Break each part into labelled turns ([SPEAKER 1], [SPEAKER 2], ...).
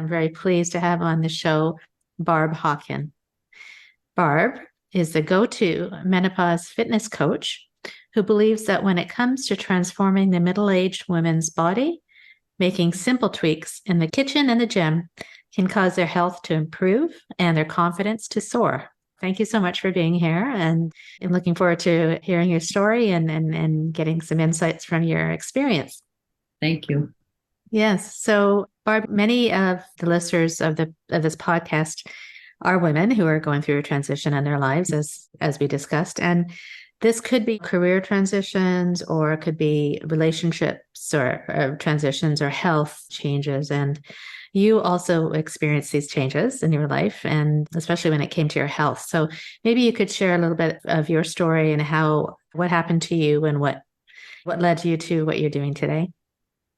[SPEAKER 1] I'm very pleased to have on the show Barb Hawken. Barb is the go-to menopause fitness coach who believes that when it comes to transforming the middle-aged woman's body, making simple tweaks in the kitchen and the gym can cause their health to improve and their confidence to soar. Thank you so much for being here, and I'm looking forward to hearing your story and getting some insights from your experience.
[SPEAKER 2] Thank you.
[SPEAKER 1] Yes. So, Barb, many of the listeners of this podcast are women who are going through a transition in their lives, as we discussed, and this could be career transitions, or it could be relationships or transitions or health changes. And you also experienced these changes in your life, and especially when it came to your health. So maybe you could share a little bit of your story and what happened to you and what led you to what you're doing today.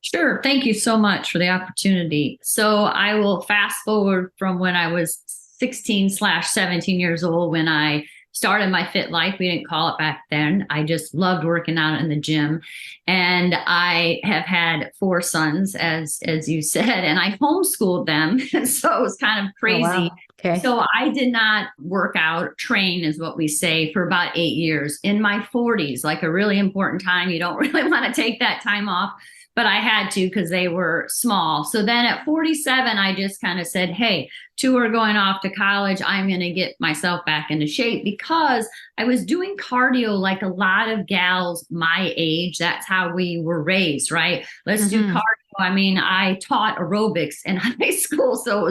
[SPEAKER 2] Sure. Thank you so much for the opportunity. So I will fast forward from when I was 16/17 years old, when I started my fit life. We didn't call it back then. I just loved working out in the gym. And I have had 4 sons, as you said, and I homeschooled them. So it was kind of crazy.
[SPEAKER 1] Oh, wow. Okay.
[SPEAKER 2] So I did not work out, train is what we say, for about 8 years. In my 40s, like a really important time. You don't really want to take that time off, but I had to because they were small. So then at 47, I just kind of said, hey, 2 are going off to college. I'm going to get myself back into shape, because I was doing cardio like a lot of gals my age. That's how we were raised, right? Let's do cardio. I mean, I taught aerobics in high school. So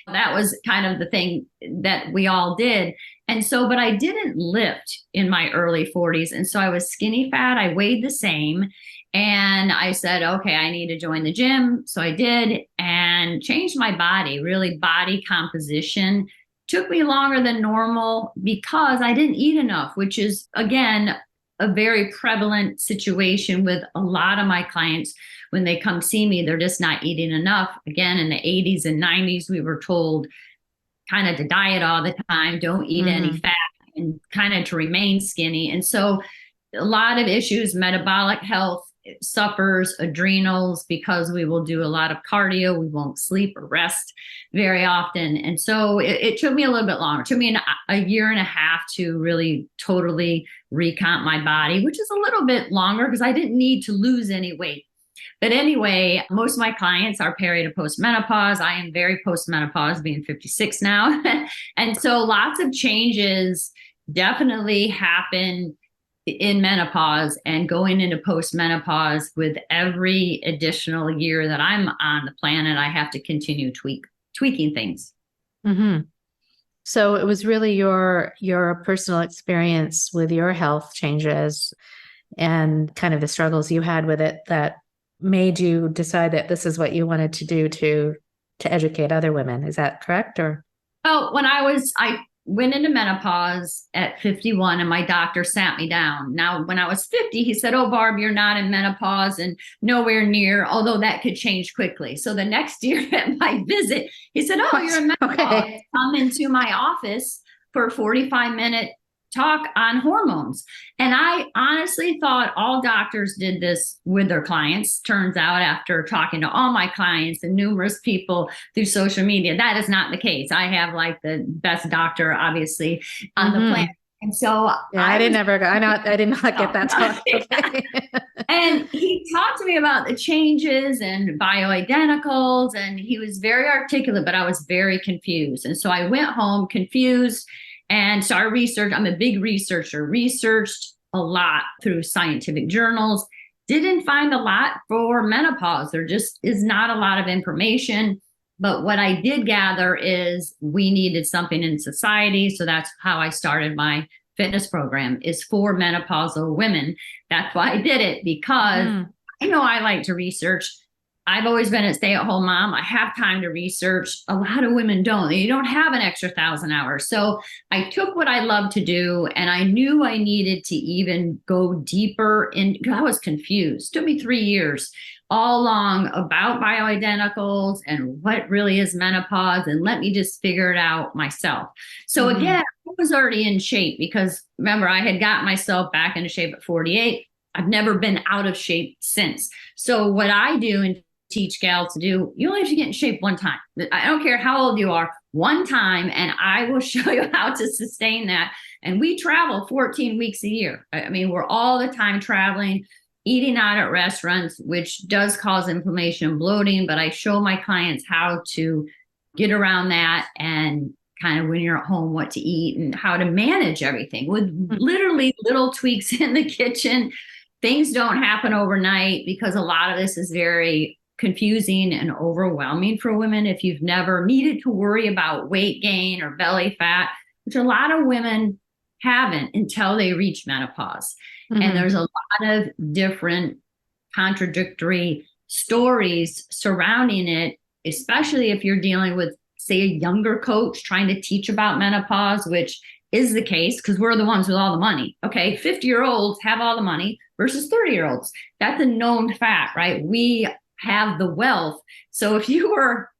[SPEAKER 2] that was kind of the thing that we all did. And so, but I didn't lift in my early 40s. And so I was skinny fat. I weighed the same. And I said, okay, I need to join the gym. So I did, and changed my body, really body composition. Took me longer than normal because I didn't eat enough, which is, again, a very prevalent situation with a lot of my clients. When they come see me, they're just not eating enough. Again, in the 80s and 90s, we were told kind of to diet all the time, don't eat any fat, and kind of to remain skinny. And so a lot of issues, metabolic health suffers, adrenals, because we will do a lot of cardio. We won't sleep or rest very often. And so it took me a little bit longer. It took me a year and a half to really totally recomp my body, which is a little bit longer because I didn't need to lose any weight. But anyway, most of my clients are peri to postmenopause. I am very postmenopause, being 56 now. And so lots of changes definitely happen in menopause and going into postmenopause. With every additional year that I'm on the planet, I have to continue tweaking things.
[SPEAKER 1] Mm-hmm. So it was really your personal experience with your health changes and kind of the struggles you had with it that made you decide that this is what you wanted to do to educate other women. Is that correct? Or
[SPEAKER 2] well, I went into menopause at 51, and my doctor sat me down. Now, when I was 50, he said, oh, Barb, you're not in menopause and nowhere near, although that could change quickly. So the next year at my visit, he said, oh, you're in menopause. Okay. Come into my office for a 45-minute talk on hormones. And I honestly thought all doctors did this with their clients. Turns out, after talking to all my clients and numerous people through social media, that is not the case. I have like the best doctor, obviously, on the planet. And so
[SPEAKER 1] yeah, I did not get that talk. Okay.
[SPEAKER 2] And he talked to me about the changes and bioidenticals, and he was very articulate, but I was very confused. And so I went home confused and started research. I'm a big researcher, researched a lot through scientific journals, didn't find a lot for menopause. There just is not a lot of information. But what I did gather is we needed something in society. So that's how I started my fitness program, is for menopausal women. That's why I did it, because I know I like to research. I've always been a stay-at-home mom. I have time to research. A lot of women don't. You don't have an extra 1,000 hours. So I took what I love to do, and I knew I needed to even go deeper in. I was confused. It took me 3 years all along about bioidenticals and what really is menopause, and let me just figure it out myself. So again, I was already in shape, because remember, I had got myself back into shape at 48. I've never been out of shape since. So what I do in teach gals to do, you only have to get in shape one time. I don't care how old you are, one time, and I will show you how to sustain that. And we travel 14 weeks a year. I mean, we're all the time traveling, eating out at restaurants, which does cause inflammation and bloating, but I show my clients how to get around that and kind of when you're at home, what to eat and how to manage everything with literally little tweaks in the kitchen. Things don't happen overnight because a lot of this is very confusing and overwhelming for women. If you've never needed to worry about weight gain or belly fat, which a lot of women haven't until they reach menopause. And there's a lot of different contradictory stories surrounding it, especially if you're dealing with, say, a younger coach trying to teach about menopause, which is the case because we're the ones with all the money. Okay, 50-year-olds have all the money versus 30-year-olds. That's a known fact, right? We have the wealth. So if you were,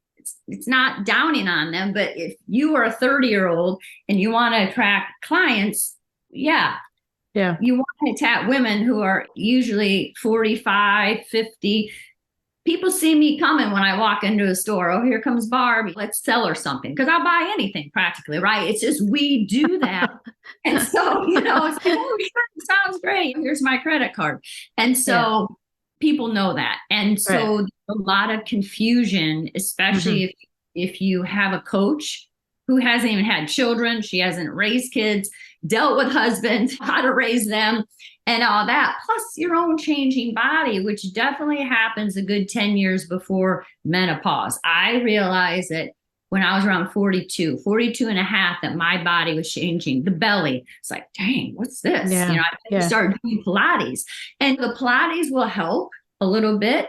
[SPEAKER 2] it's not downing on them, but if you are a 30-year-old and you want to attract clients, yeah, you want to tap women who are usually 45, 50. People see me coming when I walk into a store. Oh, here comes Barb. Let's sell her something because I'll buy anything practically, right? It's just we do that. And so, it's like, oh, sounds great. Here's my credit card. And so people know that. And so there's a lot of confusion, especially if you have a coach who hasn't even had children, she hasn't raised kids, dealt with husbands, how to raise them, and all that, plus your own changing body, which definitely happens a good 10 years before menopause. I realized that when I was around 42 and a half, that my body was changing. The belly, it's like, dang, what's this? I started doing Pilates, and the Pilates will help a little bit.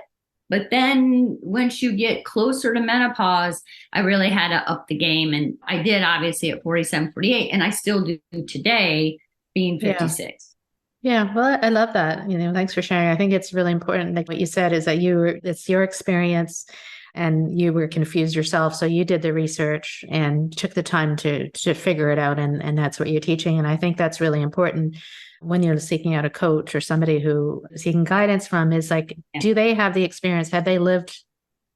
[SPEAKER 2] But then once you get closer to menopause, I really had to up the game. And I did, obviously, at 47, 48, and I still do today, being 56.
[SPEAKER 1] Yeah, well, I love that. Thanks for sharing. I think it's really important. Like what you said is that it's your experience and you were confused yourself. So you did the research and took the time to figure it out. And that's what you're teaching. And I think that's really important when you're seeking out a coach or somebody who seeking guidance from is like, do they have the experience? Have they lived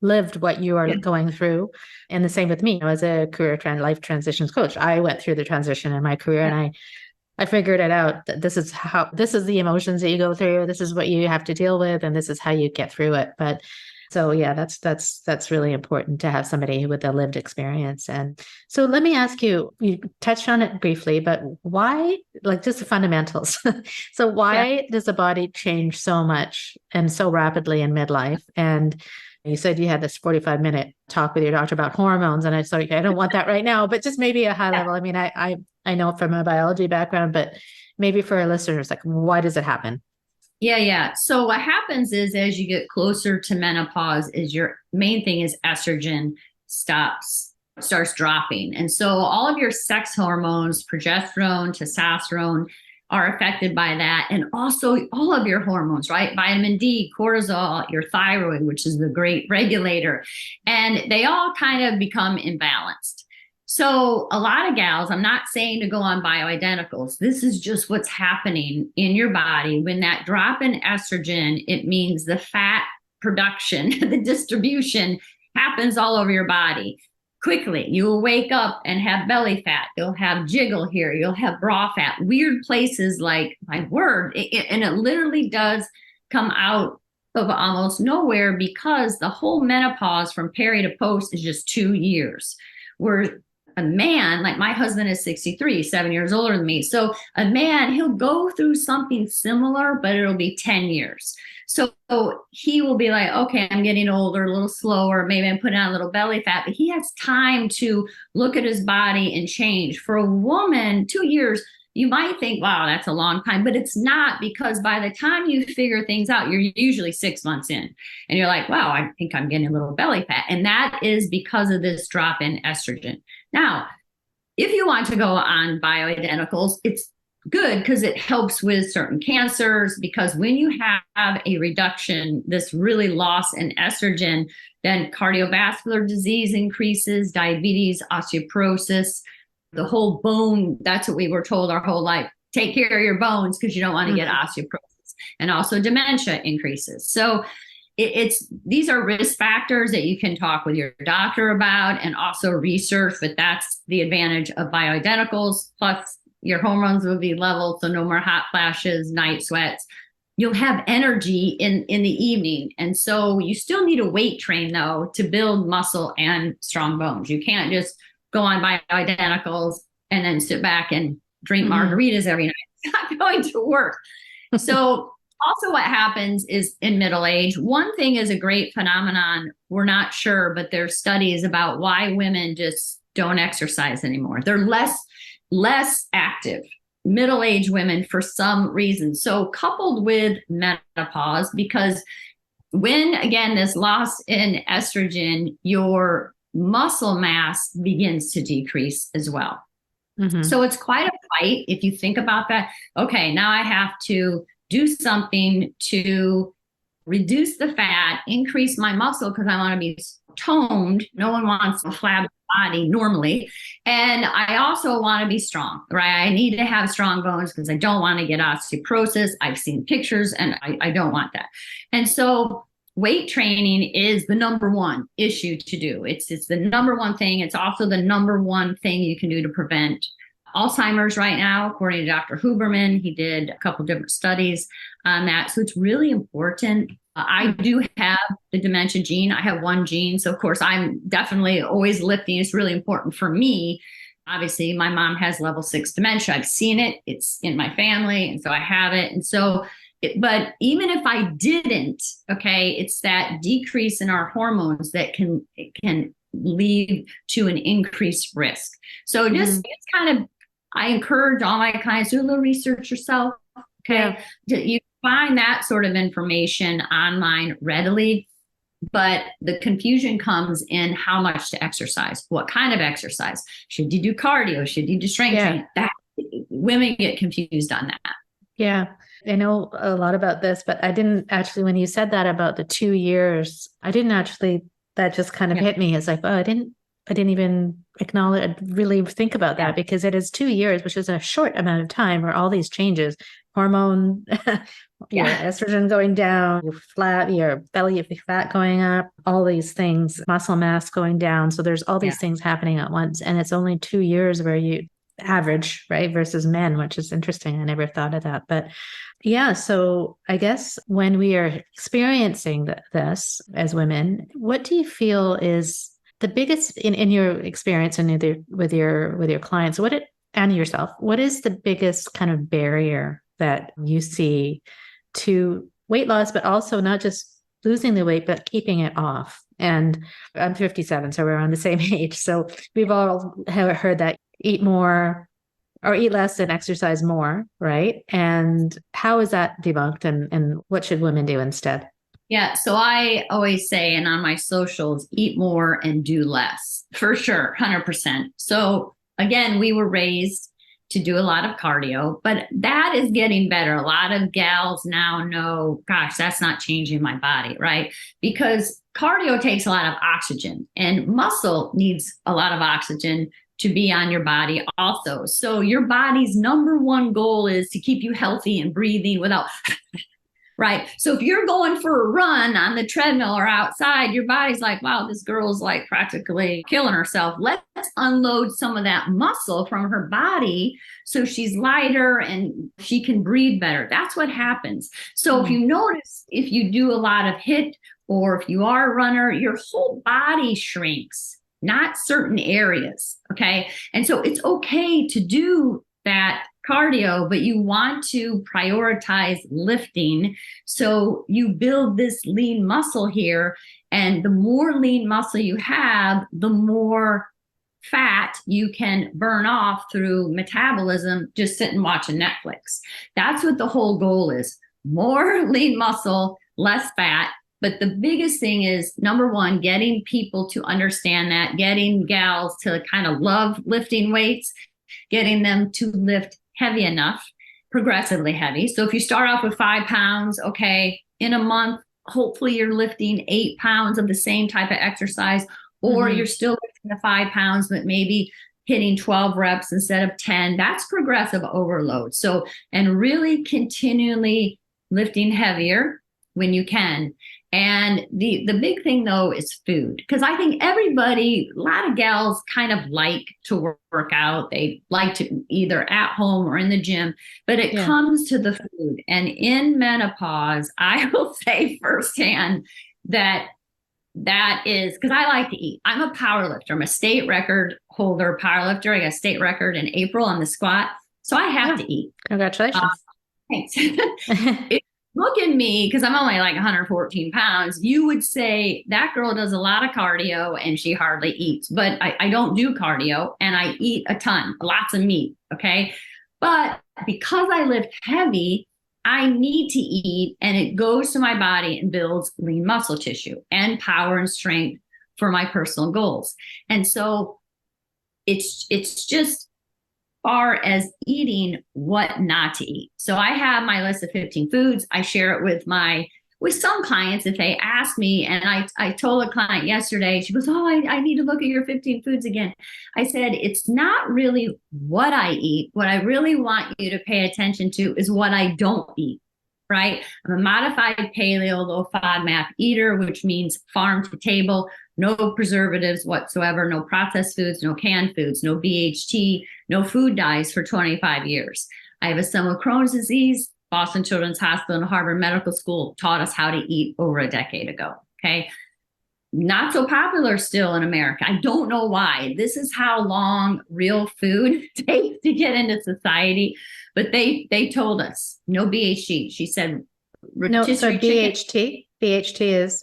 [SPEAKER 1] what you are going through? And the same with me as a career life transitions coach. I went through the transition in my career and I figured it out that this is the emotions that you go through. This is what you have to deal with. And this is how you get through it. But so, that's really important to have somebody with a lived experience. And so let me ask you touched on it briefly, but why, like just the fundamentals. So why does the body change so much and so rapidly in midlife? And you said you had this 45-minute talk with your doctor about hormones. And I thought, I don't want that right now, but just maybe a high level. I mean, I know from a biology background, but maybe for our listeners, like, why does it happen?
[SPEAKER 2] Yeah. So what happens is as you get closer to menopause is your main thing is estrogen starts dropping. And so all of your sex hormones, progesterone, testosterone are affected by that. And also all of your hormones, right? Vitamin D, cortisol, your thyroid, which is the great regulator. And they all kind of become imbalanced. So a lot of gals, I'm not saying to go on bioidenticals. This is just what's happening in your body. When that drop in estrogen, it means the fat production, the distribution happens all over your body quickly. You will wake up and have belly fat. You'll have jiggle here. You'll have bra fat, weird places like, my word. And it literally does come out of almost nowhere because the whole menopause from peri to post is just 2 years. Where a man, like my husband is 63, 7 years older than me. So a man, he'll go through something similar, but it'll be 10 years. So he will be like, okay, I'm getting older, a little slower. Maybe I'm putting on a little belly fat, but he has time to look at his body and change. For a woman, 2 years, you might think, wow, that's a long time, but it's not, because by the time you figure things out, you're usually 6 months in and you're like, wow, I think I'm getting a little belly fat. And that is because of this drop in estrogen. Now, if you want to go on bioidenticals, it's good because it helps with certain cancers, because when you have a reduction, this really loss in estrogen, then cardiovascular disease increases, diabetes, osteoporosis, the whole bone. That's what we were told our whole life. Take care of your bones because you don't want to get osteoporosis. And also dementia increases. So these are risk factors that you can talk with your doctor about and also research, but that's the advantage of bioidenticals. Plus your hormones will be level, so no more hot flashes, night sweats. You'll have energy in the evening. And so you still need a weight train though to build muscle and strong bones. You can't just go on bioidenticals and then sit back and drink margaritas every night. It's not going to work. So also what happens is in middle age, one thing is a great phenomenon. We're not sure, but there's studies about why women just don't exercise anymore. They're less active, middle-aged women for some reason. So coupled with menopause, because when, again, this loss in estrogen, your muscle mass begins to decrease as well. So it's quite a fight if you think about that. Okay, now I have to do something to reduce the fat, increase my muscle because I want to be toned. No one wants a flabby body normally. And I also want to be strong, right? I need to have strong bones because I don't want to get osteoporosis. I've seen pictures and I don't want that. And so weight training is the number one issue to do. It's the number one thing. It's also the number one thing you can do to prevent Alzheimer's right now, according to Dr. Huberman. He did a couple different studies on that. So it's really important. I do have the dementia gene. I have one gene. So of course, I'm definitely always lifting. It's really important for me. Obviously, my mom has level 6 dementia. I've seen it. It's in my family. And so I have it. And so but even if I didn't, okay, it's that decrease in our hormones that can lead to an increased risk. So just it's kind of, I encourage all my clients, do a little research yourself. Okay. You find that sort of information online readily, but the confusion comes in how much to exercise, what kind of exercise. Should you do cardio? Should you do strength training? That women get confused on that.
[SPEAKER 1] Yeah. I know a lot about this, but I didn't actually, when you said that about the 2 years, that just kind of hit me as like, oh, I didn't even acknowledge, really think about that because it is 2 years, which is a short amount of time where all these changes, hormone, your estrogen going down, your belly fat going up, all these things, muscle mass going down. So there's all these things happening at once. And it's only 2 years where you average, right, versus men, which is interesting. I never thought of that. But yeah, so I guess when we are experiencing this as women, what do you feel is the biggest in your experience and with your clients, and yourself, what is the biggest kind of barrier that you see to weight loss, but also not just losing the weight, but keeping it off? And I'm 57, so we're on the same age. So we've all heard that eat more or eat less and exercise more, right? And how is that debunked and what should women do instead?
[SPEAKER 2] Yeah. So I always say, and on my socials, eat more and do less, for sure, 100%. So again, we were raised to do a lot of cardio, but that is getting better. A lot of gals now know, gosh, that's not changing my body, right? Because cardio takes a lot of oxygen and muscle needs a lot of oxygen to be on your body also. So your body's number one goal is to keep you healthy and breathing without, right? So if you're going for a run on the treadmill or outside, your body's like, wow, this girl's like practically killing herself. Let's unload some of that muscle from her body so she's lighter and she can breathe better. That's what happens. So if you notice, if you do a lot of HIIT or if you are a runner, your whole body shrinks, not certain areas. Okay. And so it's okay to do that cardio, but you want to prioritize lifting. So you build this lean muscle here. And the more lean muscle you have, the more fat you can burn off through metabolism, just sitting watching Netflix. That's what the whole goal is. More lean muscle, less fat. But the biggest thing is, number one, getting people to understand that, getting gals to kind of love lifting weights, getting them to lift heavy enough, progressively heavy. So if you start off with 5 pounds, okay, in a month, hopefully you're lifting 8 pounds of the same type of exercise, or you're still lifting the 5 pounds, but maybe hitting 12 reps instead of 10. That's progressive overload. So, and really continually lifting heavier when you can. And the big thing though is food, because I think a lot of gals kind of like to work out. They like to either at home or in the gym, but it comes to the food. And in menopause, I will say firsthand that is because I like to eat. I'm a power lifter. I'm a state record holder power lifter. I got a state record in April on the squat. So I have to eat.
[SPEAKER 1] Congratulations.
[SPEAKER 2] Thanks. Look at me, because I'm only like 114 pounds. You would say that girl does a lot of cardio and she hardly eats. But I don't do cardio and I eat a ton, lots of meat. Okay. But because I lift heavy, I need to eat, and it goes to my body and builds lean muscle tissue and power and strength for my personal goals. And so it's just far as eating what not to eat. So I have my list of 15 foods. I share it with some clients if they ask me. And I told a client yesterday, she goes, I need to look at your 15 foods again. I said, it's not really what I eat. What I really want you to pay attention to is what I don't eat, right? I'm a modified paleo, low FODMAP eater, which means farm to table, no preservatives whatsoever, no processed foods, no canned foods, no BHT, no food dyes for 25 years. I have a son with Crohn's disease. Boston Children's Hospital and Harvard Medical School taught us how to eat over a decade ago. Okay. Not so popular still in America. I don't know why. This is how long real food takes to get into society. But they told us no BHT. She said,
[SPEAKER 1] no, so BHT? BHT is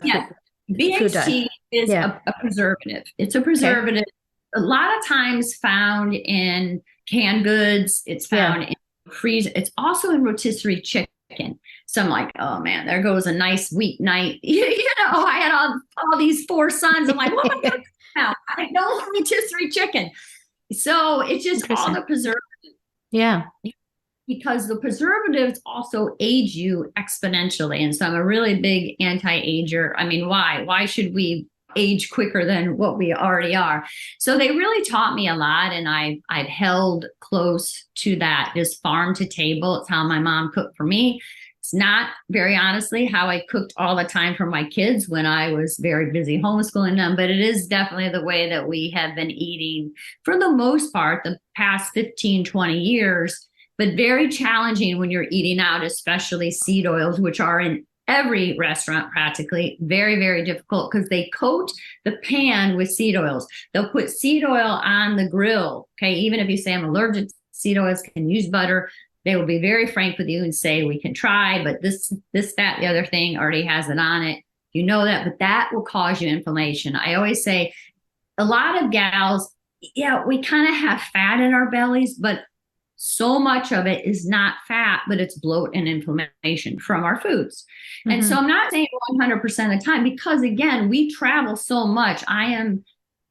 [SPEAKER 2] BHT is a preservative. It's a preservative. Okay. A lot of times found in canned goods. It's found in freeze. It's also in rotisserie chicken. So I'm like, oh man, there goes a nice weeknight. I had all these 4 sons. I'm like, what am I doing now? I know rotisserie chicken. So it's just all the preservatives.
[SPEAKER 1] Yeah.
[SPEAKER 2] Because the preservatives also age you exponentially. And so I'm a really big anti-ager. I mean, why? Why should we age quicker than what we already are? So they really taught me a lot. And I've held close to that, just farm to table. It's how my mom cooked for me. It's not, very honestly, how I cooked all the time for my kids when I was very busy homeschooling them, but it is definitely the way that we have been eating for the most part the past 15, 20 years. But very challenging when you're eating out, especially seed oils, which are in every restaurant practically. Very, very difficult because they coat the pan with seed oils. They'll put seed oil on the grill. Okay, even if you say I'm allergic to seed oils, can use butter. They will be very frank with you and say, we can try, but this, that, the other thing already has it on it. You know that, but that will cause you inflammation. I always say a lot of gals, we kind of have fat in our bellies, but so much of it is not fat, but it's bloat and inflammation from our foods. Mm-hmm. And so I'm not saying 100% of the time, because again, we travel so much. I am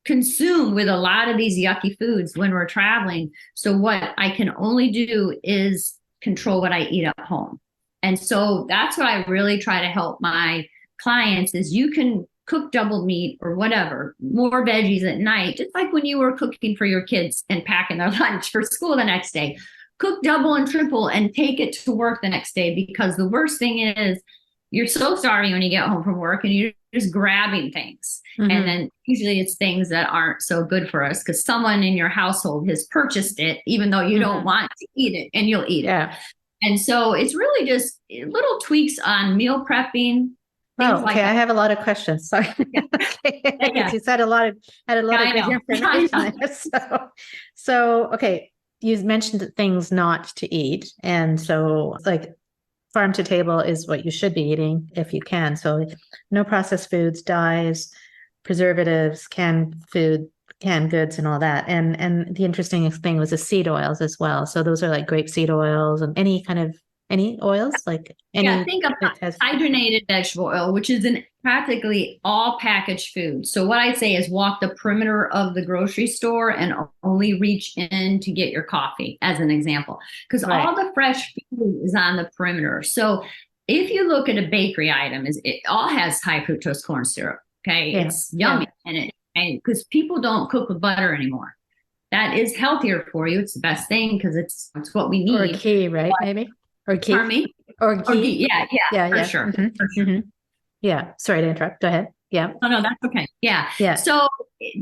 [SPEAKER 2] consumed with a lot of these yucky foods when we're traveling. So what I can only do is control what I eat at home. And so that's what I really try to help my clients is you can cook double meat or whatever, more veggies at night, just like when you were cooking for your kids and packing their lunch for school the next day. Cook double and triple and take it to work the next day, because the worst thing is you're so starving when you get home from work and you're just grabbing things. Mm-hmm. And then usually it's things that aren't so good for us because someone in your household has purchased it, even though you don't want to eat it, and you'll eat it. And so it's really just little tweaks on meal prepping.
[SPEAKER 1] Oh, okay. Like I have a lot of questions. Sorry. You said a lot of good information. So, okay. You mentioned things not to eat. And so like farm to table is what you should be eating if you can. So no processed foods, dyes, preservatives, canned food, canned goods and all that. And the interesting thing was the seed oils as well. So those are like grapeseed oils and any oils, like any.
[SPEAKER 2] Think of hydrogenated vegetable oil, which is in practically all packaged food. So what I'd say is walk the perimeter of the grocery store and only reach in to get your coffee, as an example, because all the fresh food is on the perimeter. So if you look at a bakery item, it all has high fructose corn syrup. Okay, it's yummy, and because people don't cook with butter anymore. That is healthier for you. It's the best thing because it's what we need.
[SPEAKER 1] Or ghee, right? Maybe. Or ghee.
[SPEAKER 2] Pardon me?
[SPEAKER 1] Or ghee.
[SPEAKER 2] Yeah, for sure. Mm-hmm. For sure. Mm-hmm.
[SPEAKER 1] Yeah. Sorry to interrupt. Go ahead. Yeah.
[SPEAKER 2] Oh, no, that's okay. Yeah.
[SPEAKER 1] Yeah.
[SPEAKER 2] So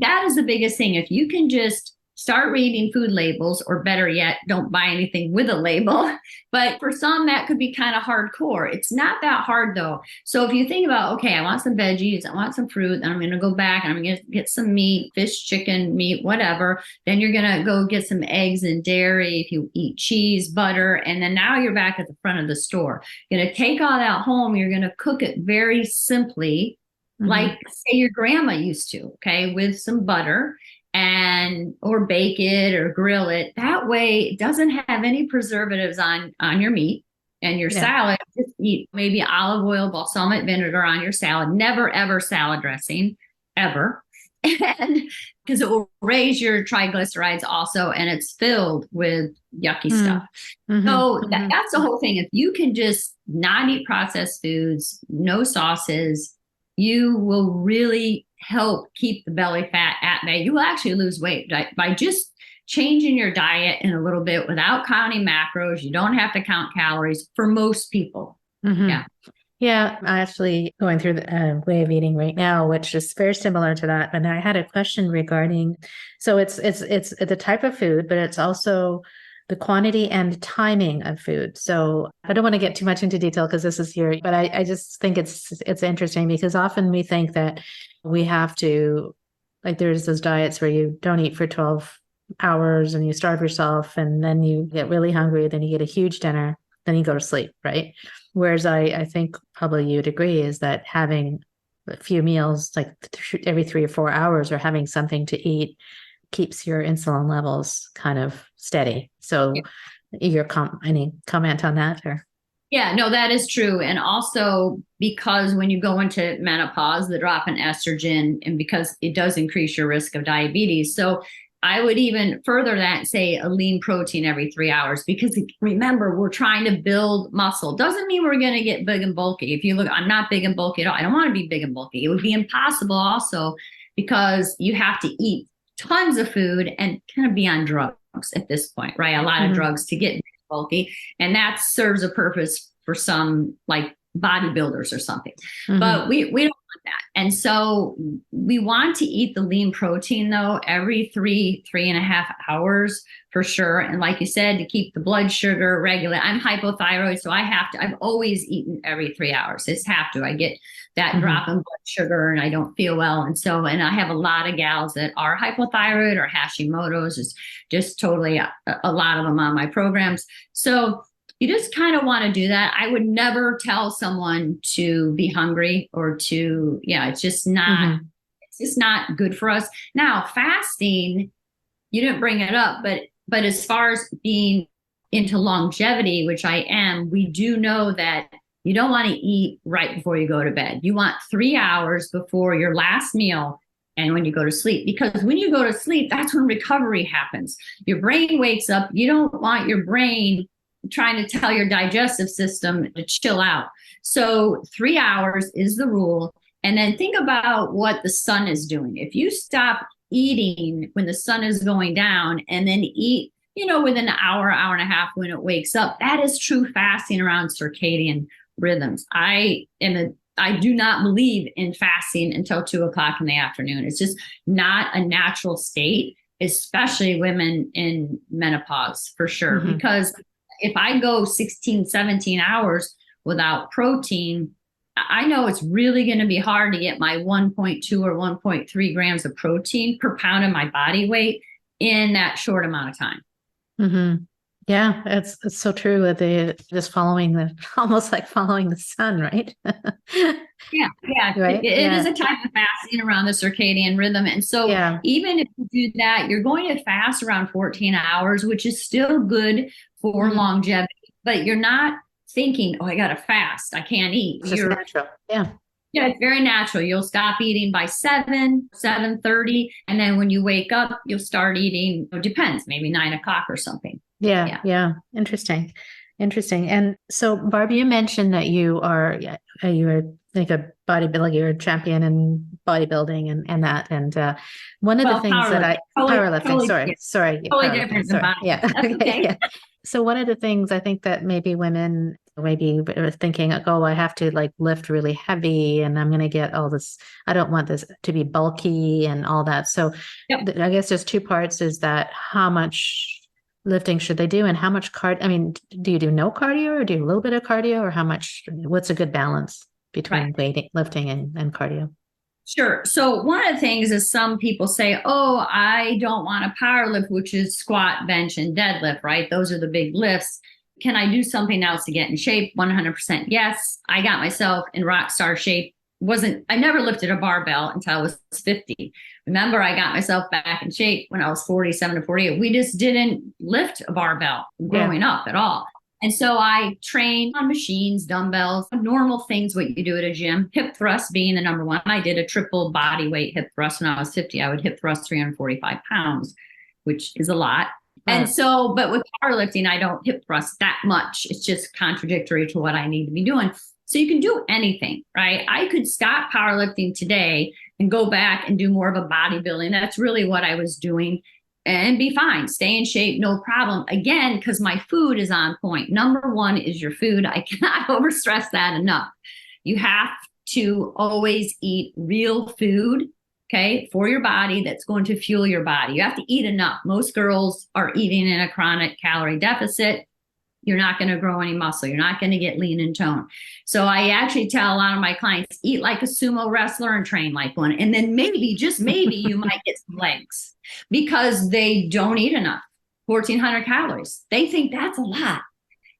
[SPEAKER 2] that is the biggest thing. If you can just start reading food labels, or better yet, don't buy anything with a label. But for some, that could be kind of hardcore. It's not that hard though. So if you think about, okay, I want some veggies, I want some fruit, then I'm going to go back and I'm going to get some meat, fish, chicken, meat, whatever. Then you're going to go get some eggs and dairy if you eat cheese, butter. And then now you're back at the front of the store. You're going to take all that home. You're going to cook it very simply, like say your grandma used to, okay, with some butter, and or bake it or grill it. That way it doesn't have any preservatives on your meat. And your salad, just eat maybe olive oil, balsamic vinegar on your salad. Never ever salad dressing, ever. And because it will raise your triglycerides also, and it's filled with yucky stuff. So that's the whole thing. If you can just not eat processed foods, no sauces, you will really help keep the belly fat at bay. You will actually lose weight by just changing your diet in a little bit without counting macros. You don't have to count calories for most people. Yeah.
[SPEAKER 1] Yeah. I'm actually going through the way of eating right now, which is very similar to that. And I had a question regarding, so it's the type of food, but it's also the quantity and timing of food. So I don't want to get too much into detail because this is here, but I just think it's interesting because often we think that we have to, like there's those diets where you don't eat for 12 hours and you starve yourself and then you get really hungry, then you get a huge dinner, then you go to sleep, right? Whereas I think probably you'd agree is that having a few meals like every 3 or 4 hours or having something to eat keeps your insulin levels kind of steady. So any comment on that or?
[SPEAKER 2] Yeah, no, that is true. And also because when you go into menopause, the drop in estrogen, and because it does increase your risk of diabetes. So I would even further that and say a lean protein every 3 hours, because remember, we're trying to build muscle. Doesn't mean we're going to get big and bulky. If you look, I'm not big and bulky at all. I don't want to be big and bulky. It would be impossible also because you have to eat tons of food and kind of be on drugs at this point, right? A lot of drugs to get bulky. And that serves a purpose for some like bodybuilders or something. But we don't want that. And so we want to eat the lean protein though, every 3.5 hours for sure. And like you said, to keep the blood sugar regular. I'm hypothyroid, so I've always eaten every 3 hours. It's have to. I get that drop in blood sugar and I don't feel well. And I have a lot of gals that are hypothyroid or Hashimoto's. It's just totally a lot of them on my programs. So you just kind of want to do that. I would never tell someone to be hungry or it's just not good for us. Now, fasting, you didn't bring it up, but as far as being into longevity, which I am, we do know that you don't want to eat right before you go to bed. You want 3 hours before your last meal and when you go to sleep, because when you go to sleep, that's when recovery happens. Your brain wakes up. You don't want your brain trying to tell your digestive system to chill out. So 3 hours is the rule. And then think about what the sun is doing. If you stop eating when the sun is going down and then eat, within an hour, hour and a half when it wakes up, that is true fasting around circadian rhythms. I do not believe in fasting until 2:00 in the afternoon. It's just not a natural state, especially women in menopause for sure. Because if I go 16, 17 hours without protein, I know it's really going to be hard to get my 1.2 or 1.3 grams of protein per pound of my body weight in that short amount of time.
[SPEAKER 1] Yeah, it's so true that they just almost like following the sun, right?
[SPEAKER 2] Yeah.
[SPEAKER 1] Right?
[SPEAKER 2] It is a type of fasting around the circadian rhythm. And so even if you do that, you're going to fast around 14 hours, which is still good for longevity, but you're not thinking, oh, I got to fast. I can't eat.
[SPEAKER 1] It's just natural. Yeah.
[SPEAKER 2] Yeah, it's very natural. You'll stop eating by 7:30. And then when you wake up, you'll start eating, it depends, maybe 9:00 or something.
[SPEAKER 1] Yeah. Interesting. And so, Barb, you mentioned that you are like a bodybuilding, you're a champion in bodybuilding and that. And one of the things that powerlifting, sorry,
[SPEAKER 2] totally
[SPEAKER 1] powerlifting,
[SPEAKER 2] different than
[SPEAKER 1] sorry.
[SPEAKER 2] bodybuilding.
[SPEAKER 1] Yeah.
[SPEAKER 2] That's okay.
[SPEAKER 1] Yeah. So one of the things I think that maybe women maybe are thinking, oh, I have to like lift really heavy and I'm going to get all this, I don't want this to be bulky and all that. So
[SPEAKER 2] Yep.
[SPEAKER 1] I guess there's two parts, is that how much lifting should they do and how much cardio? I mean, do you do no cardio or do you a little bit of cardio, or how much, what's a good balance between
[SPEAKER 2] Right.
[SPEAKER 1] lifting and cardio?
[SPEAKER 2] Sure. So one of the things is some people say, oh, I don't want to power lift, which is squat, bench, and deadlift, right? Those are the big lifts. Can I do something else to get in shape? 100% yes. I got myself in rock star shape. I never lifted a barbell until I was 50. Remember, I got myself back in shape when I was 47 to 48. We just didn't lift a barbell growing up at all. And so I trained on machines, dumbbells, normal things, what you do at a gym, hip thrust being the number one. I did a triple body weight hip thrust when I was 50. I would hip thrust 345 pounds, which is a lot. And so, but with powerlifting, I don't hip thrust that much. It's just contradictory to what I need to be doing. So you can do anything, right? I could stop powerlifting today and go back and do more of a bodybuilding. That's really what I was doing, and be fine, stay in shape, no problem. Again, because my food is on point. Number one is your food. I cannot overstress that enough. You have to always eat real food, okay, for your body that's going to fuel your body. You have to eat enough. Most girls are eating in a chronic calorie deficit. You're not going to grow any muscle. You're not going to get lean and toned. So I actually tell a lot of my clients, eat like a sumo wrestler and train like one. And then maybe, just maybe, you might get some legs, because they don't eat enough. 1,400 calories. They think that's a lot.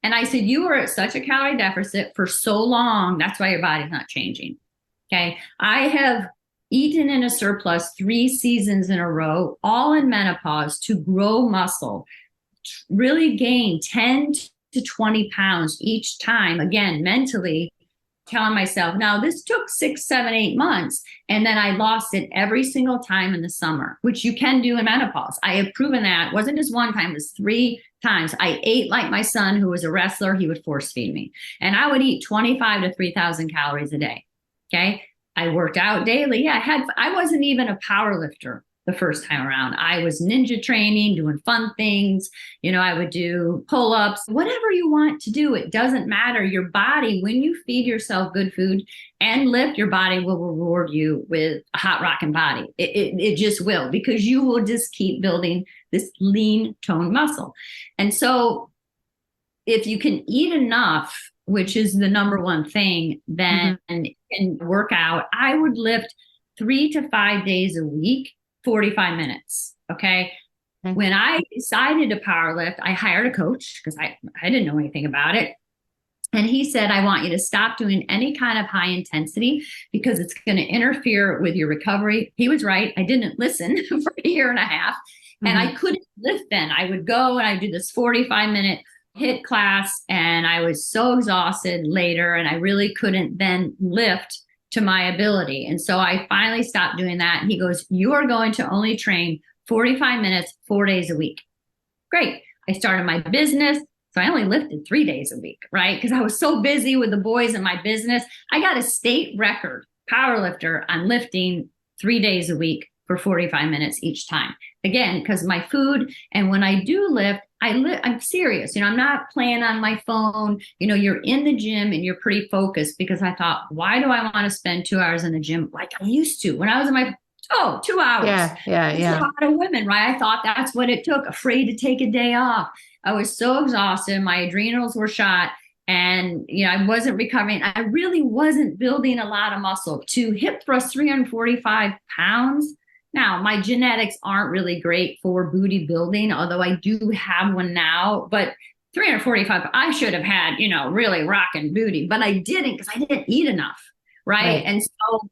[SPEAKER 2] And I said, you were at such a calorie deficit for so long. That's why your body's not changing. Okay. I have eaten in a surplus 3 seasons in a row, all in menopause, to grow muscle, really gain 10 to 20 pounds each time. Again, mentally telling myself, now this took 6, 7, 8 months. And then I lost it every single time in the summer, which you can do in menopause. I have proven that. It wasn't just one time, it was 3 times. I ate like my son, who was a wrestler. He would force feed me, and I would eat 25 to 3,000 calories a day. Okay. I worked out daily. Yeah, I wasn't even a power lifter the first time around. I was ninja training, doing fun things. I would do pull-ups, whatever you want to do. It doesn't matter. Your body, when you feed yourself good food and lift, your body will reward you with a hot rocking body. It just will, because you will just keep building this lean toned muscle. And so if you can eat enough, which is the number one thing, then you can work out. I would lift 3 to 5 days a week, 45 minutes. Okay. When I decided to power lift, I hired a coach, because I didn't know anything about it. And he said, I want you to stop doing any kind of high intensity, because it's going to interfere with your recovery. He was right. I didn't listen for a year and a half, and I couldn't lift then. I would go and I'd do this 45-minute HIIT class, and I was so exhausted later, and I really couldn't then lift to my ability. And so I finally stopped doing that. And he goes, you are going to only train 45 minutes, 4 days a week. Great. I started my business. So I only lifted 3 days a week, right? Because I was so busy with the boys and my business. I got a state record power lifter on lifting 3 days a week for 45 minutes each time. Again, because my food, and when I do lift, I'm serious. I'm not playing on my phone. You're in the gym and you're pretty focused, because I thought, why do I want to spend 2 hours in the gym like I used to when I was in my 2 hours?
[SPEAKER 1] Yeah.
[SPEAKER 2] A lot of women, right? I thought that's what it took, afraid to take a day off. I was so exhausted. My adrenals were shot, and I wasn't recovering. I really wasn't building a lot of muscle. To hip thrust 345 pounds. Now, my genetics aren't really great for booty building, although I do have one now. But 345, I should have had, really rocking booty, but I didn't, because I didn't eat enough, right? And so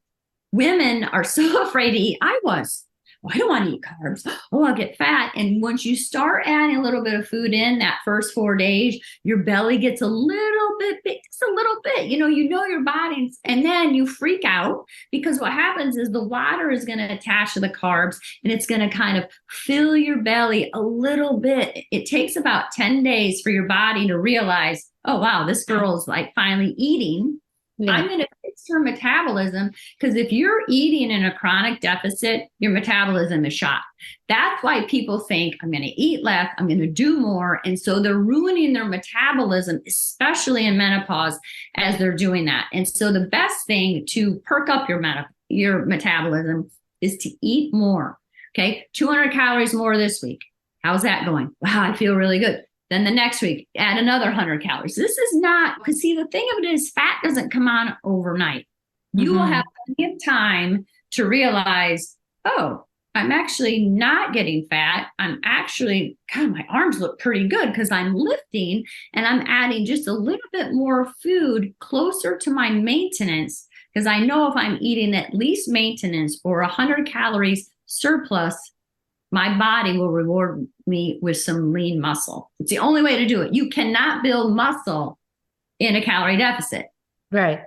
[SPEAKER 2] women are so afraid to eat. I was. I don't want to eat carbs. Oh, I'll get fat. And once you start adding a little bit of food in that first 4 days, your belly gets a little bit big, just a little bit. You know your body, and then you freak out, because what happens is the water is going to attach to the carbs, and it's going to kind of fill your belly a little bit. It takes about 10 days for your body to realize, oh, wow, this girl's like finally eating. I'm going to fix her metabolism, because if you're eating in a chronic deficit, your metabolism is shot. That's why people think, I'm going to eat less, I'm going to do more. And so they're ruining their metabolism, especially in menopause, as they're doing that. And so the best thing to perk up your metabolism is to eat more. Okay, 200 calories more this week. How's that going? Wow, I feel really good. Then the next week, add another 100 calories. This is not, because see, the thing of it is fat doesn't come on overnight. You will have plenty of time to realize, oh, I'm actually not getting fat. I'm actually, God, my arms look pretty good because I'm lifting and I'm adding just a little bit more food closer to my maintenance, because I know if I'm eating at least maintenance or 100 calories surplus, my body will reward me with some lean muscle. It's the only way to do it. You cannot build muscle in a calorie deficit.
[SPEAKER 1] Right.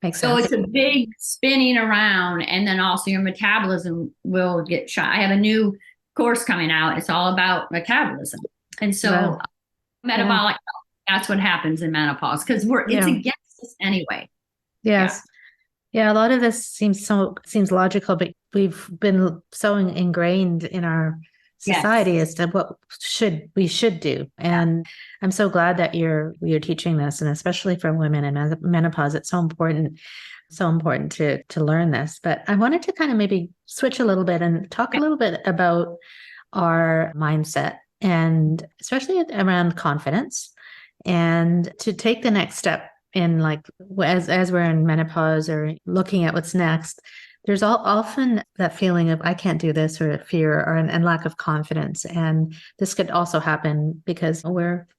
[SPEAKER 1] Makes sense.
[SPEAKER 2] So it's a big spinning around, and then also your metabolism will get shot. I have a new course coming out. It's all about metabolism. And so metabolic health, that's what happens in menopause, because it's against us anyway.
[SPEAKER 1] Yes. Yeah, a lot of this seems logical, but we've been so ingrained in our society as to what we should do. And I'm so glad that you're teaching this, and especially for women in menopause, it's so important to learn this. But I wanted to kind of maybe switch a little bit and talk a little bit about our mindset, and especially around confidence, and to take the next step in, like, as we're in menopause or looking at what's next, there's often that feeling of I can't do this, or fear, and lack of confidence. And this could also happen because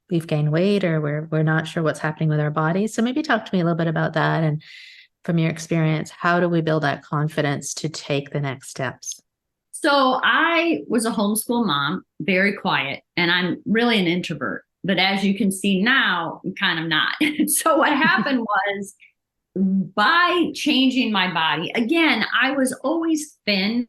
[SPEAKER 1] we've gained weight, or we're not sure what's happening with our bodies. So maybe talk to me a little bit about that, and from your experience, how do we build that confidence to take the next steps?
[SPEAKER 2] So I was a homeschool mom, very quiet, and I'm really an introvert. But as you can see now, I'm kind of not. So what happened was, by changing my body, again, I was always thin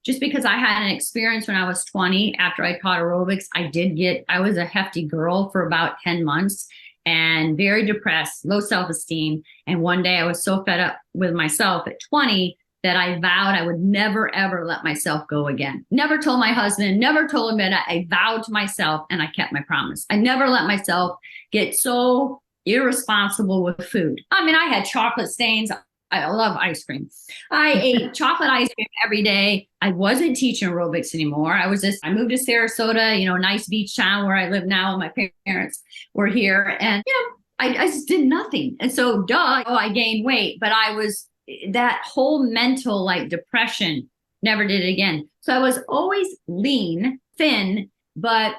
[SPEAKER 2] just because I had an experience when I was 20. After I taught aerobics, I was a hefty girl for about 10 months and very depressed, low self-esteem. And one day I was so fed up with myself at 20 that I vowed I would never, ever let myself go again. Never told my husband, never told him that. I vowed to myself, and I kept my promise. I never let myself get so irresponsible with food. I mean, I had chocolate stains. I love ice cream. I ate chocolate ice cream every day. I wasn't teaching aerobics anymore. I moved to Sarasota, nice beach town where I live now. My parents were here, and, I just did nothing. And so, I gained weight, but that whole mental depression, never did it again. So I was always lean, thin, but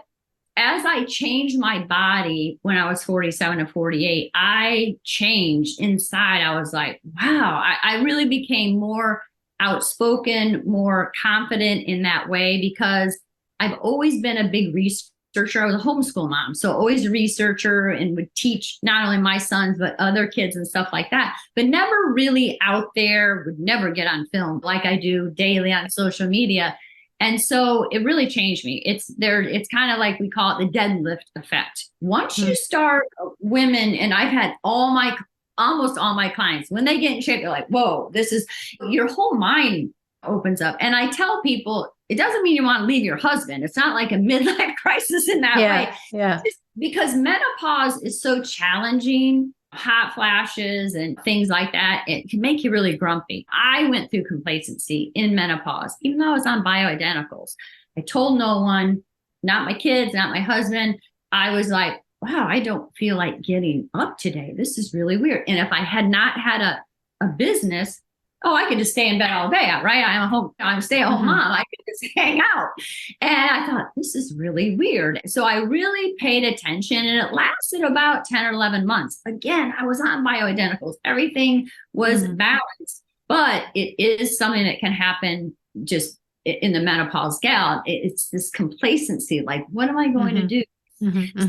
[SPEAKER 2] as I changed my body when I was 47 to 48, I changed inside. I was like, wow, I really became more outspoken, more confident in that way, because I've always been a big researcher. I was a homeschool mom, so always a researcher, and would teach not only my sons, but other kids and stuff like that, but never really out there, would never get on film like I do daily on social media. And so it really changed me. It's kind of like, we call it the deadlift effect. Once you start, women, and I've had almost all my clients, when they get in shape, they're like, whoa, this is, your whole mind opens up. And I tell people, it doesn't mean you want to leave your husband. It's not like a midlife crisis in that way.
[SPEAKER 1] Yeah.
[SPEAKER 2] Just because menopause is so challenging, hot flashes and things like that, it can make you really grumpy. I went through complacency in menopause, even though I was on bioidenticals. I told no one, not my kids, not my husband. I was like, wow, I don't feel like getting up today. This is really weird. And if I had not had a business, I could just stay in bed all day, right? I'm a stay-at-home mom. I could just hang out. And I thought, this is really weird. So I really paid attention, and it lasted about 10 or 11 months. Again, I was on bioidenticals. Everything was balanced, but it is something that can happen just in the menopause gal. It's this complacency, like, what am I going to do?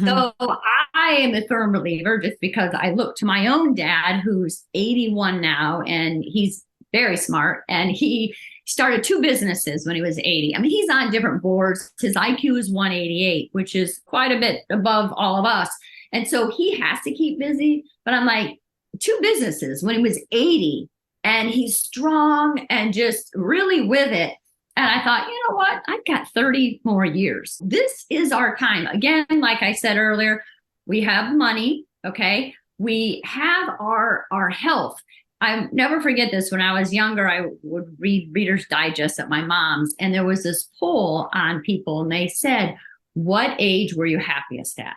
[SPEAKER 2] So I am a firm believer, just because I look to my own dad, who's 81 now, and he's very smart. And he started 2 businesses when he was 80. I mean, he's on different boards. His IQ is 188, which is quite a bit above all of us. And so he has to keep busy. But I'm like, 2 businesses when he was 80. and he's strong and just really with it. And I thought, you know what? I've got 30 more years. This is our time. Again, like I said earlier, we have money. Okay. We have our health. I never forget this. When I was younger, I would read Reader's Digest at my mom's, and there was this poll on people, and they said, what age were you happiest at?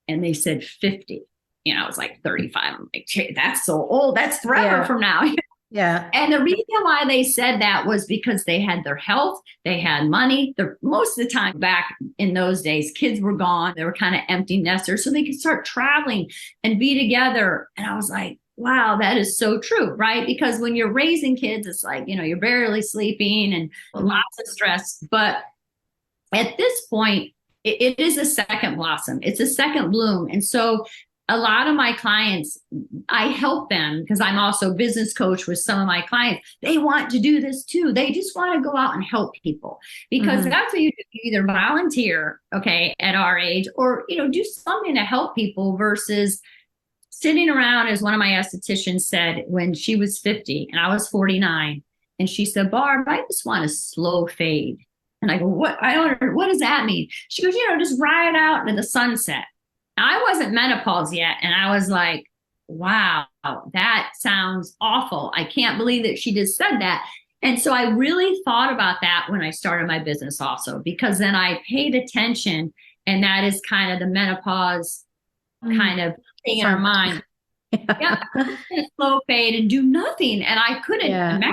[SPEAKER 2] And they said 50. I was like 35. I'm like, hey, that's so old. That's forever from now.
[SPEAKER 1] Yeah.
[SPEAKER 2] And the reason why they said that was because they had their health, they had money. Most of the time back in those days, kids were gone. They were kind of empty nesters, so they could start traveling and be together. And I was like, wow, that is so true, right? Because when you're raising kids, it's like, you're barely sleeping and lots of stress. But at this point, it is a second blossom. It's a second bloom. And so a lot of my clients, I help them because I'm also a business coach with some of my clients. They want to do this too. They just want to go out and help people because that's what you do. You either volunteer, okay, at our age, or, do something to help people versus sitting around, as one of my estheticians said when she was 50 and I was 49. And she said, Barb, I just want a slow fade. And I go, what? What does that mean? She goes, just ride out into the sunset. I wasn't menopause yet. And I was like, wow, that sounds awful. I can't believe that she just said that. And so I really thought about that when I started my business also, because then I paid attention, and that is kind of the menopause kind of thing in our mind. Yeah. Slow fade and do nothing. And I couldn't imagine.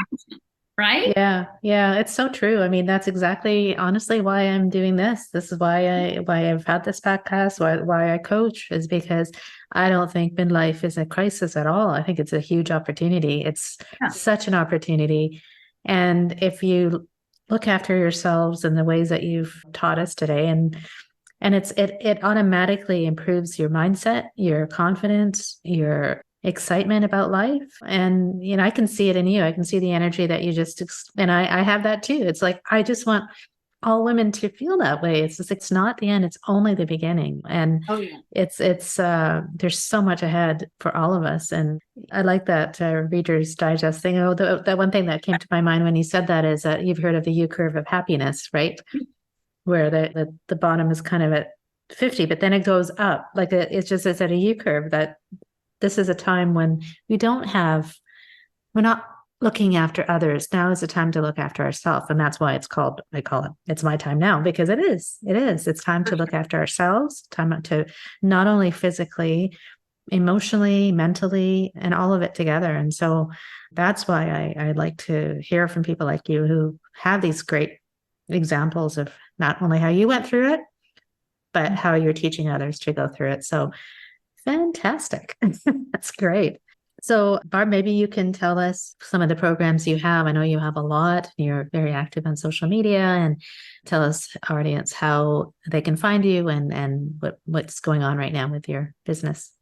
[SPEAKER 2] Right?
[SPEAKER 1] Yeah. It's so true. I mean, that's exactly, honestly, why I'm doing this. This is why I've had this podcast, why I coach, is because I don't think midlife is a crisis at all. I think it's a huge opportunity. It's such an opportunity. And if you look after yourselves in the ways that you've taught us today, and it automatically improves your mindset, your confidence, your excitement about life. And, I can see it in you. I can see the energy that you just, and I have that too. It's like, I just want all women to feel that way. It's just, it's not the end. It's only the beginning. And it's there's so much ahead for all of us. And I like that Reader's Digest thing. Oh, the one thing that came to my mind when you said that is that you've heard of the U curve of happiness, right? Where the bottom is kind of at 50, but then it goes up. Like it's at a U curve, that this is a time when we're not looking after others. Now is the time to look after ourselves. And that's why I call it, it's my time now, because it's time to look after ourselves, time to not only physically, emotionally, mentally, and all of it together. And so that's why I like to hear from people like you who have these great examples of not only how you went through it, but how you're teaching others to go through it. So fantastic. That's great. So Barb, maybe you can tell us some of the programs you have. I know you have a lot. You're very active on social media, and tell us, our audience, how they can find you and what's going on right now with your business.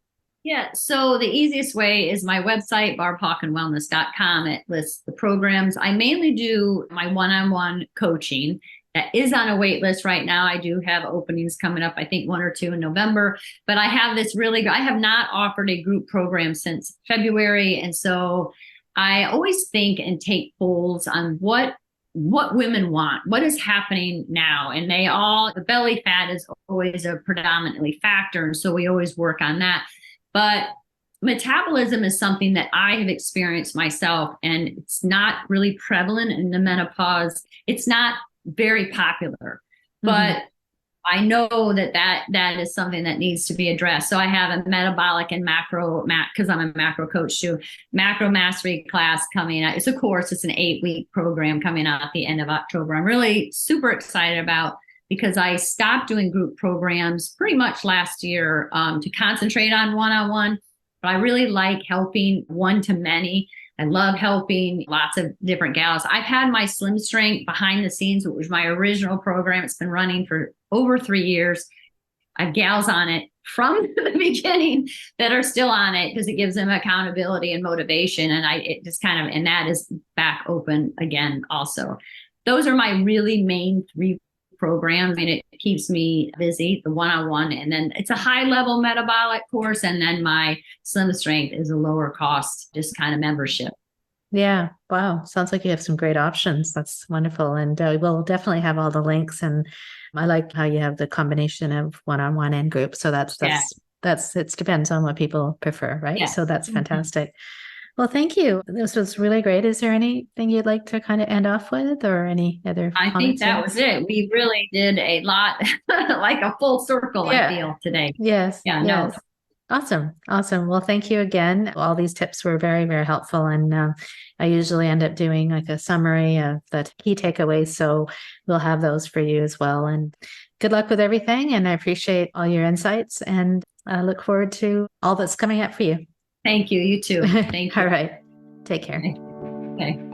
[SPEAKER 2] Yeah. So the easiest way is my website, barbhawkenwellness.com. It lists the programs. I mainly do my one-on-one coaching. That is on a wait list right now. I do have openings coming up, I think 1 or 2 in November, but I have I have not offered a group program since February. And so I always think and take polls on what women want, what is happening now. And the belly fat is always a predominantly factor. And so we always work on that. But metabolism is something that I have experienced myself, and it's not really prevalent in the menopause. It's not very popular, but I know that is something that needs to be addressed. So I have a metabolic and because I'm a macro coach too, macro mastery class coming out. It's a course. It's an 8-week program coming out at the end of October. I'm really super excited about, because I stopped doing group programs pretty much last year to concentrate on one-on-one, but I really like helping one-to-many. I love helping lots of different gals. I've had my Slim Strength behind the scenes, which was my original program. It's been running for over 3 years. I have gals on it from the beginning that are still on it because it gives them accountability and motivation. And and that is back open again also. Those are my really main 3 programs, and it keeps me busy, the one-on-one. And then it's a high-level metabolic course. And then my Slim Strength is a lower cost, just kind of membership.
[SPEAKER 1] Yeah. Wow. Sounds like you have some great options. That's wonderful. And we'll definitely have all the links. And I like how you have the combination of one-on-one and group. So
[SPEAKER 2] Yeah.
[SPEAKER 1] it depends on what people prefer, right?
[SPEAKER 2] Yeah.
[SPEAKER 1] So that's
[SPEAKER 2] Mhm.
[SPEAKER 1] fantastic. Well, thank you. This was really great. Is there anything you'd like to kind of end off with or any other
[SPEAKER 2] I think
[SPEAKER 1] comments you
[SPEAKER 2] that
[SPEAKER 1] have?
[SPEAKER 2] was it. We really did a lot, like a full circle, I
[SPEAKER 1] Yeah.
[SPEAKER 2] feel today.
[SPEAKER 1] Yes.
[SPEAKER 2] Yeah, no,
[SPEAKER 1] Yes. Awesome. Awesome. Well, thank you again. All these tips were very, very helpful. And I usually end up doing like a summary of the key takeaways. So we'll have those for you as well. And good luck with everything. And I appreciate all your insights and I look forward to all that's coming up for you.
[SPEAKER 2] thank you. You too. Thank
[SPEAKER 1] All
[SPEAKER 2] you.
[SPEAKER 1] right. Take care.
[SPEAKER 2] Okay. Okay.